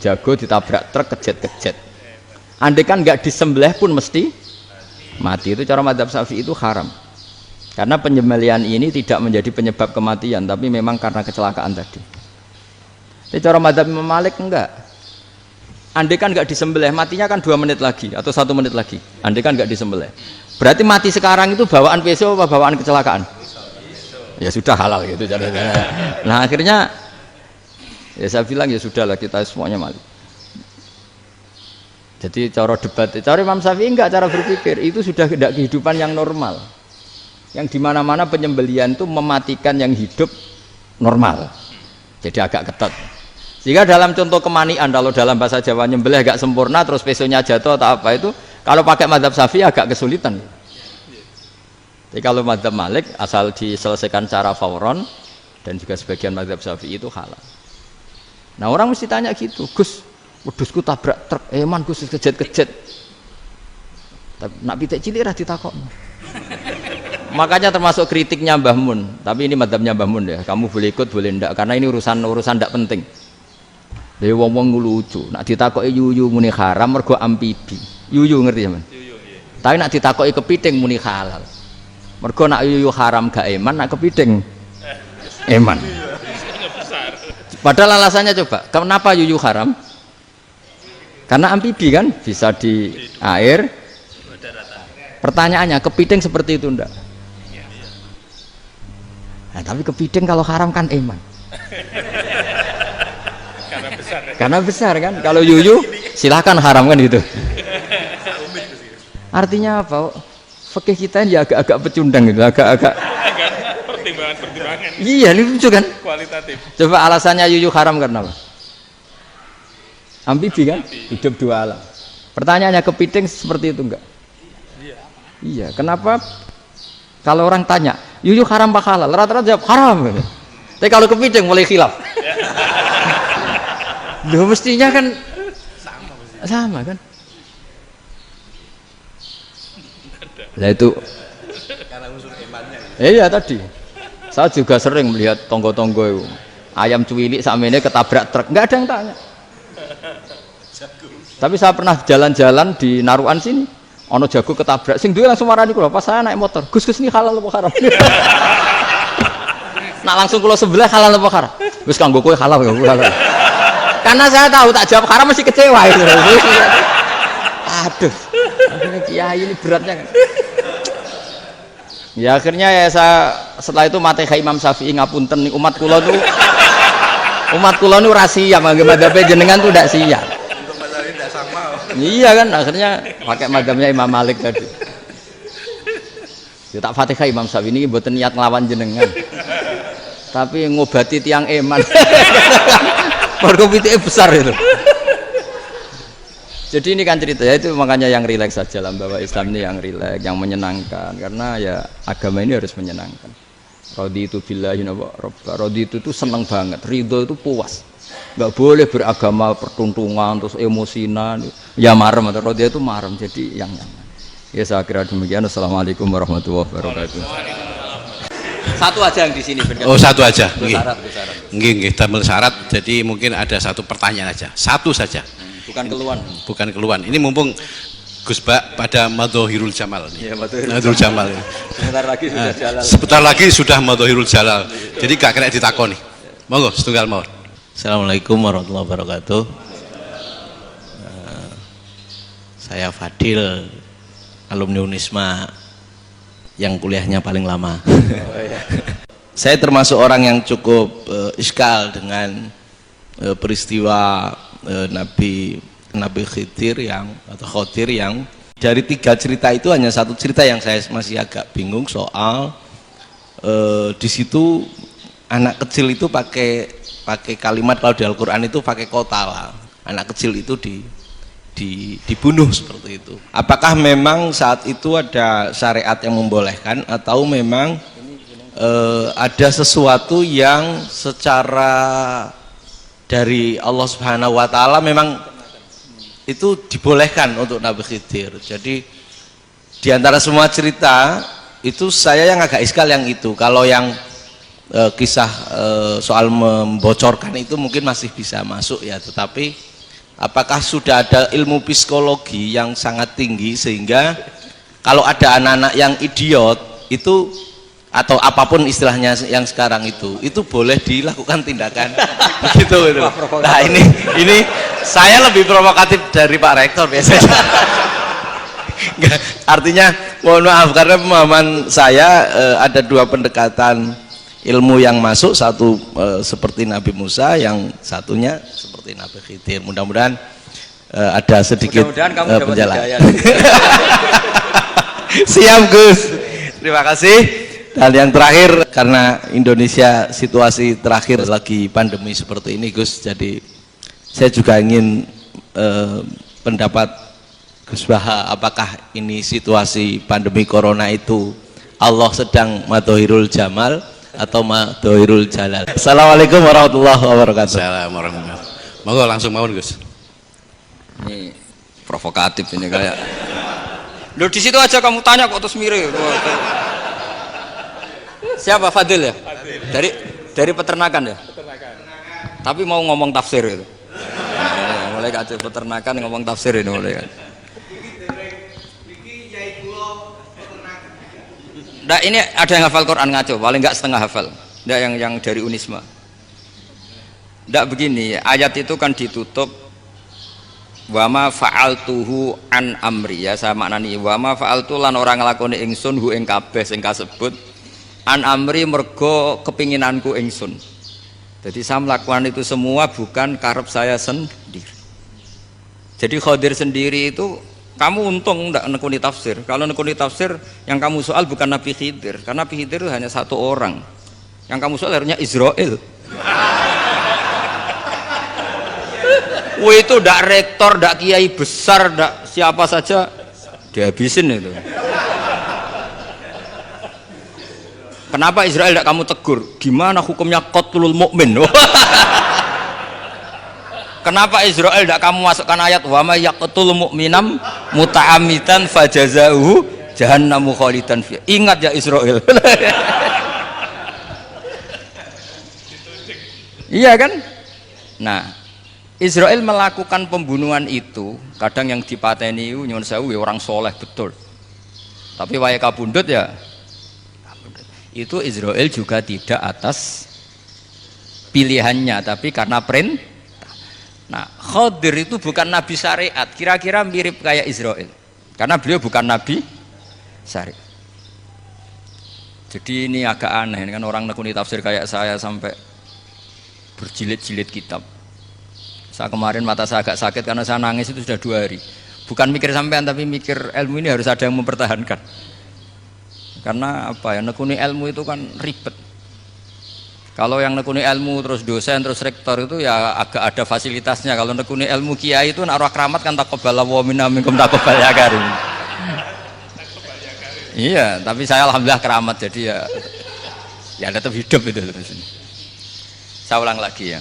jago ditabrak truk kejet-kejet. Andai kan nggak disembelih pun mesti mati. Itu cara madzhab Syafi'i itu haram. Karena penyembelihan ini tidak menjadi penyebab kematian, tapi memang karena kecelakaan tadi. Tapi cara madzhab Imam Malik enggak. Andai kan nggak disembelih, matinya kan 2 menit lagi atau 1 menit lagi. Andai kan nggak disembelih, berarti mati sekarang itu bawaan pisau apa bawaan kecelakaan? Ya sudah halal gitu caranya. Nah akhirnya ya saya bilang ya sudahlah kita semuanya Malik. Jadi cara debat, cara Imam Syafi'i enggak, cara berpikir itu sudah tidak kehidupan yang normal, yang dimana-mana penyembelihan itu mematikan yang hidup normal, jadi agak ketat. Jika dalam contoh kemanian, kalau dalam bahasa Jawa nyembelih agak sempurna terus pesonya jatuh atau apa itu, kalau pakai madzhab Syafi'i agak kesulitan. Jadi kalau madzhab Malik asal diselesaikan secara fauron, dan juga sebagian madzhab Syafi'i itu halal. Nah orang mesti tanya gitu, Gus, wedhusku tabrak truk, eman Gus kejet-kejet. Tapi nak pitik cilik ra ditakokno. Makanya termasuk kritiknya Mbah Mun, tapi ini madzhabnya Mbah Mun ya. Kamu boleh ikut boleh ndak, karena ini urusan ndak penting. Lha wong-wong lucu, nak ditakoki yuyu muni haram mergo amfibi. Yuyu ngerti sampean? Yuyu nggih. Tapi nak ditakoki kepiting muni halal. Mergo nak yuyu haram gak eman, nak kepiting eman. Padahal alasannya coba, kenapa yuyu haram? Karena amfibi kan, bisa di air. Pertanyaannya, kepiting seperti itu enggak? Nah, tapi kepiting kalau haram kan eman. Karena besar kan. Kalau yuyu silahkan haram kan gitu. Artinya apa? Fikih kita ya agak-agak pecundang gitu, agak-agak pertimbangan. Iya, ini lucu kan? Kualitatif. Coba alasannya yuyu haram karena apa? Amfibi kan, hidup 2 alam. Pertanyaannya, kepiting seperti itu enggak? Iya. Kenapa kalau orang tanya yuyu haram apa halal, rata-rata jawab haram. Tapi kalau kepiting mulai khilaf. Loh mestinya kan sama kan? Lah itu karena unsur imannya. Iya tadi. Saya juga sering melihat tonggo-tonggo itu. Ayam cuwilik sakmene ketabrak truk, enggak ada yang tanya. Tapi saya pernah jalan-jalan di Narukan sini, ono jago ketabrak, sing duwe langsung marani kula, pas saya naik motor, Gus ini halal apa haram? Nak langsung kula sebelah halal apa haram? Wis kanggo kowe halal ya halal. Karena saya tahu tak jawab haram mesti kecewa itu. Aduh, akhirnya kiai ini beratnya kan. Ya akhirnya ya saya setelah itu mateka Imam Syafi'i ngapunten umat kula nu rahasia, madzhab jenengan tuh ndak siap. Iya kan, akhirnya pakai madzhabnya Imam Malik tadi. Ya tak Fatihah Imam Syafi'i ini mboten niat nglawan jenengan. Tapi ngobati tiang eman. Mergo pitike besar itu. Jadi ini kan cerita ya, itu makanya yang rileks saja lah, bahwa Islam ini yang rileks, yang menyenangkan, karena ya agama ini harus menyenangkan. Raditu billahi robba, raditu itu seneng banget, ridho itu puas. Nggak boleh beragama pertuntungan terus emosinan, ya marem atau raditu itu marem, jadi yang nyaman. Ya saya kira demikian. Assalamualaikum warahmatullahi wabarakatuh. Satu aja yang di sini. Oh satu aja. Nggih, tambah syarat. Jadi mungkin ada satu pertanyaan aja, satu saja. Bukan keluhan. Bukan keluhan. Ini mumpung Gus Bak pada Madhohirul Jamal nih. Ya, Madhohirul Jamal. Sebentar lagi sudah Jalal. Sebentar lagi sudah Madhohirul Jalal. Jadi gak kena ditakoni. Monggo setunggal mawon. Assalamualaikum warahmatullahi wabarakatuh. Saya Fadil, alumni Unisma yang kuliahnya paling lama. Saya termasuk orang yang cukup iskal dengan peristiwa Nabi Khidir Khodir yang dari 3 cerita itu hanya satu cerita yang saya masih agak bingung soal di situ anak kecil itu pakai kalimat, kalau di Al-Quran itu pakai qatala, anak kecil itu dibunuh seperti itu. Apakah memang saat itu ada syariat yang membolehkan atau memang ada sesuatu yang secara dari Allah Subhanahu wa Ta'ala memang itu dibolehkan untuk Nabi Khidir? Jadi diantara semua cerita itu saya yang agak iskal yang itu. Kalau yang kisah soal membocorkan itu mungkin masih bisa masuk ya, tetapi apakah sudah ada ilmu psikologi yang sangat tinggi sehingga kalau ada anak-anak yang idiot itu atau apapun istilahnya yang sekarang itu boleh dilakukan tindakan begitu itu. Nah ini saya lebih provokatif dari Pak Rektor biasanya. Nggak, artinya mohon maaf karena pemahaman saya ada dua pendekatan ilmu yang masuk, satu seperti Nabi Musa, yang satunya seperti Nabi Khidir. Mudah-mudahan ada sedikit penjelasan. Siap Gus, terima kasih. Dan yang terakhir, karena Indonesia situasi terakhir lagi pandemi seperti ini Gus, jadi saya juga ingin pendapat Gus Baha, apakah ini situasi pandemi corona itu Allah sedang madhohirul jamal atau madhohirul jalal? Assalamualaikum warahmatullahi wabarakatuh. Assalamualaikum warahmatullahi wabarakatuh. Monggo langsung mawon Gus. Ini provokatif ini kayak. Loh di situ aja kamu tanya kok terus mirip. Siapa Fadil ya? Dari peternakan ya? Tapi mau ngomong tafsir itu. Nah, mulai kacau peternakan ngomong tafsir ini mulai kan. Nah, ini ada yang hafal Quran ngaco, paling enggak setengah hafal. Enggak yang dari Unisma. Enggak begini, ayat itu kan ditutup wama fa'altuhu an amri, ya saya maknani wama fa'altu lan orang nglakoni ingsun hu ing kabeh sing kasebut an amri mergo kepinginanku ingsun. Jadi saya melakukan itu semua bukan karep saya sendiri. Jadi Khadir sendiri itu kamu untung enggak nekuni tafsir. Kalau nekuni tafsir yang kamu soal bukan Nabi Khidir, karena Nabi Khidir itu hanya satu orang. Yang kamu soal harusnya Israel. Wah itu ndak rektor, ndak kiai besar, ndak siapa saja dihabisin itu. Kenapa Israel tidak kamu tegur? Gimana hukumnya qatlul mukmin? Kenapa Israel tidak kamu masukkan ayat wa may yaqtul mu'minam muta'ammidan fajazauhu jahannamu khalidan fiha. Ingat ya Israel. Iya kan? Nah, Israel melakukan pembunuhan itu, kadang yang dipateni nyuwun sewu orang soleh betul. Tapi wae kabundut ya itu Israel juga tidak atas pilihannya, tapi karena perintah. Nah, Khadir itu bukan nabi syariat, kira-kira mirip kayak Israel, karena beliau bukan nabi syariat. Jadi ini agak aneh, ini kan orang nekuni tafsir kayak saya sampai berjilid-jilid kitab. Saya kemarin mata saya agak sakit karena saya nangis itu sudah 2 hari. Bukan mikir sampean, tapi mikir ilmu ini harus ada yang mempertahankan. Karena apa ya, nekuni ilmu itu kan ribet. Kalau yang nekuni ilmu terus dosen terus rektor itu ya agak ada fasilitasnya. Kalau nekuni ilmu kiai itu naruh keramat kan taqabbala wa minna minkum taqabbal ya karim. Iya, tapi saya alhamdulillah keramat, jadi ya tetap hidup itu terus. Saya ulang lagi ya.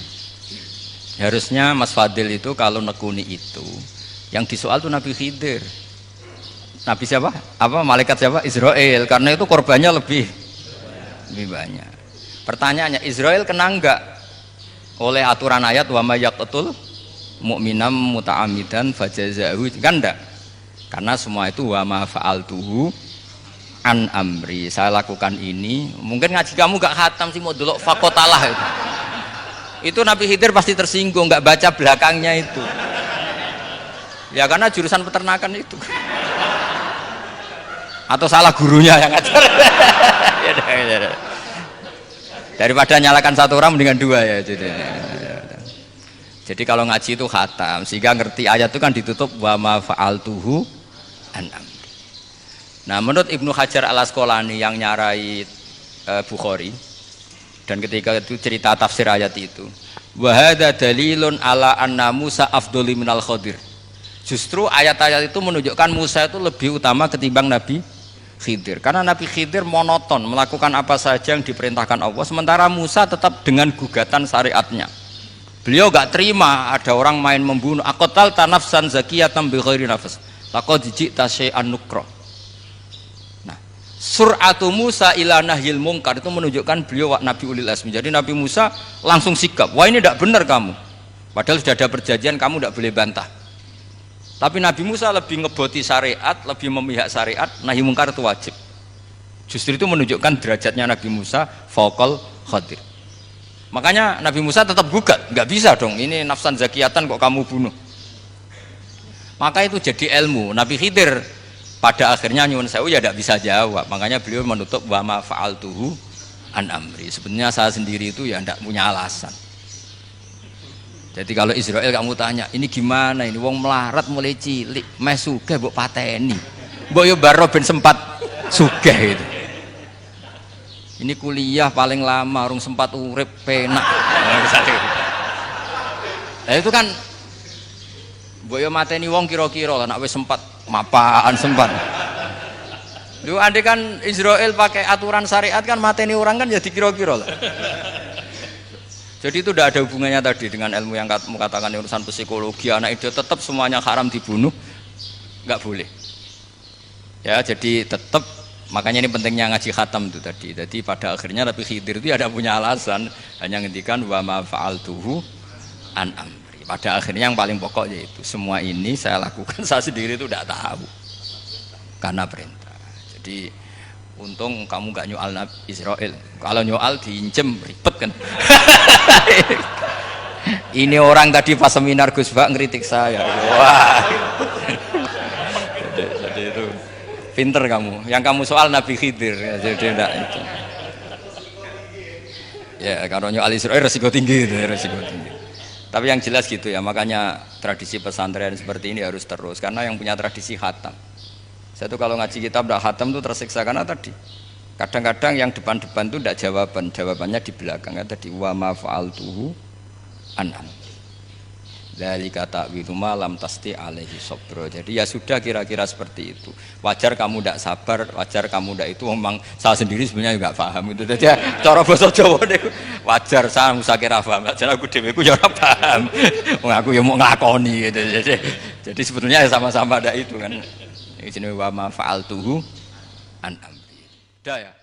Harusnya Mas Fadil itu kalau nekuni itu yang disoal tuh Nabi Khidir. Nabi siapa? Apa malaikat siapa? Israel. Karena itu korbannya lebih banyak. Pertanyaannya, Israel kena enggak oleh aturan ayat wa may yaqtul mu'minam muta'ammidan fajazahu? Kan enggak. Karena semua itu wa ma fa'altuhu an amri. Saya lakukan ini. Mungkin ngaji kamu enggak khatam sih, mau delok fakotalah itu. Itu Nabi Khidir pasti tersinggung, enggak baca belakangnya itu. Ya karena jurusan peternakan itu. Atau salah gurunya yang ngajar. Daripada nyalakan satu orang mendingan 2 ya. Jadi kalau ngaji itu khatam, sehingga ngerti ayat itu kan ditutup wa ma fa'altuhu an amri. Nah, menurut Ibnu Hajar Al-Asqalani yang nyarai Bukhari, dan ketika itu cerita tafsir ayat itu, wa hadza dalilun ala anna Musa afdhali minal Khadir. Justru ayat-ayat itu menunjukkan Musa itu lebih utama ketimbang Nabi Khidir, karena Nabi Khidir monoton melakukan apa saja yang diperintahkan Allah, sementara Musa tetap dengan gugatan syariatnya. Beliau gak terima ada orang main membunuh. Aqtal tanafsan zakiyatan bi ghairi nafs laqad ji'ta syai'an nukra. Nah, sur'atu Musa ila nahyil munkar itu menunjukkan beliau Nabi ulil azmi. Jadi Nabi Musa langsung sikap, wah ini tidak benar kamu. Padahal sudah ada perjanjian, kamu tidak boleh bantah. Tapi Nabi Musa lebih ngeboti syariat, lebih memihak syariat, nahi mungkar itu wajib. Justru itu menunjukkan derajatnya Nabi Musa fauqal Khadir. Makanya Nabi Musa tetap gugat, nggak bisa dong, ini nafsan zakiyatan kok kamu bunuh. Maka itu jadi ilmu. Nabi Khidir pada akhirnya nyuwun sewu ya tidak bisa jawab. Makanya beliau menutup wa ma fa'altuhu an amri. Sebenarnya saya sendiri itu ya tidak punya alasan. Jadi kalau Israel kamu tanya, ini gimana ini wong melarat mulai cilik, meh sugih mbok pateni. Mbok yo baro ben sempat sugih itu. Ini kuliah paling lama urung sempat urip penak. Nah itu kan mbok yo mateni wong kira-kira lah nek wis sempat mapaan sempat. Lu andai kan Israel pakai aturan syariat kan mateni orang kan jadi kira-kira lah. Jadi itu tidak ada hubungannya tadi dengan ilmu yang kamu katakan urusan psikologi anak itu tetap semuanya haram dibunuh, nggak boleh. Ya jadi tetap makanya ini pentingnya ngaji khatam itu tadi. Jadi pada akhirnya Nabi Khidir itu ada punya alasan hanya ngendikan wa ma fa'altuhu an amri. Pada akhirnya yang paling pokok yaitu semua ini saya lakukan saya sendiri itu tidak tahu karena perintah. Jadi untung kamu gak nyoal Israel. Kalau nyoal diincem ribet kan. Ini orang tadi pas seminar Gus Bak ngeritik saya. Wah. Jadi itu pinter kamu. Yang kamu soal Nabi Khidir. Jadi enggak itu. Ya kalau nyoal Israel resiko tinggi itu, resiko tinggi. Tapi yang jelas gitu ya. Makanya tradisi pesantren seperti ini harus terus karena yang punya tradisi khatam. Saya tuh kalau ngaji kitab dah khatam tuh tersiksa karena tadi kadang-kadang yang depan-depan tuh tidak jawabannya di belakang ya tadi wa ma fa'altuhu an amri. Dzalika ta'wilu ma lam tasti alaihi sabra. Jadi ya sudah kira-kira seperti itu. Wajar kamu tidak sabar, wajar kamu tidak itu memang saya sendiri sebenarnya juga paham itu. Jadi ya, cara bahasa Jawa deh wajar saya musakira paham. Jadi aku dhewe ku ya ora paham. Wong aku ya mau nglakoni gitu. Jadi sebetulnya ya sama-sama ada itu kan. Ini wa ma fa'altuhu an amri. Dah ya.